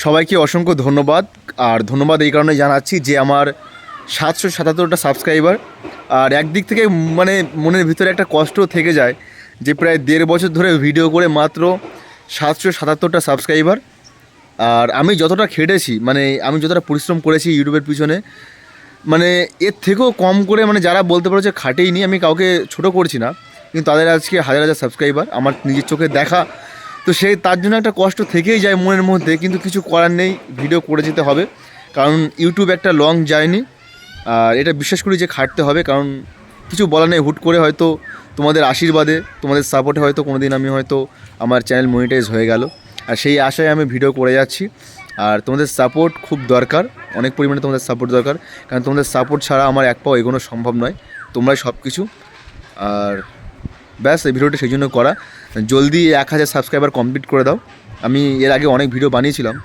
সবাইকে অসংখ্য ধন্যবাদ। আর ধন্যবাদ এই কারণে জানাচ্ছি যে আমার 777টা সাবস্ক্রাইবার। আর একদিক থেকে মানে মনের ভিতরে একটা কষ্ট থেকে যায় যে প্রায় 1.5 বছর ধরে ভিডিও করে মাত্র 777টা সাবস্ক্রাইবার। আর আমি যতটা খেটেছি, মানে আমি যতটা পরিশ্রম করেছি ইউটিউবের পিছনে, মানে এর থেকেও কম করে, মানে যারা বলতে পারো যে খাটেইনি, আমি কাউকে ছোট করছি না, কিন্তু তাদের আজকে হাজার হাজার সাবস্ক্রাইবার আমার নিজের চোখে দেখা। তো সেই তার জন্য একটা কষ্ট থেকেই যায় মনের মধ্যে, কিন্তু কিছু করার নেই, ভিডিও করে যেতে হবে। কারণ ইউটিউব একটা লং জার্নি, আর এটা বিশ্বাস করি যে খাটতে হবে। কারণ কিছু বলার নেই, হুট করে হয়তো তোমাদের আশীর্বাদে, তোমাদের সাপোর্টে হয়তো কোনো দিন আমি হয়তো আমার চ্যানেল মনিটাইজ হয়ে গেল। আর সেই আশায় আমি ভিডিও করে যাচ্ছি। আর তোমাদের সাপোর্ট খুব দরকার, অনেক পরিমাণে তোমাদের সাপোর্ট দরকার। কারণ তোমাদের সাপোর্ট ছাড়া আমার এক পাও এগোনো সম্ভব নয়, তোমরাই সব কিছু। আর ব্যাস, এই ভিডিওটা সেই জন্য করা, জলদি 1000 সাবস্ক্রাইবার কমপ্লিট করে দাও। আমি এর আগে অনেক ভিডিও বানিয়েছিলাম,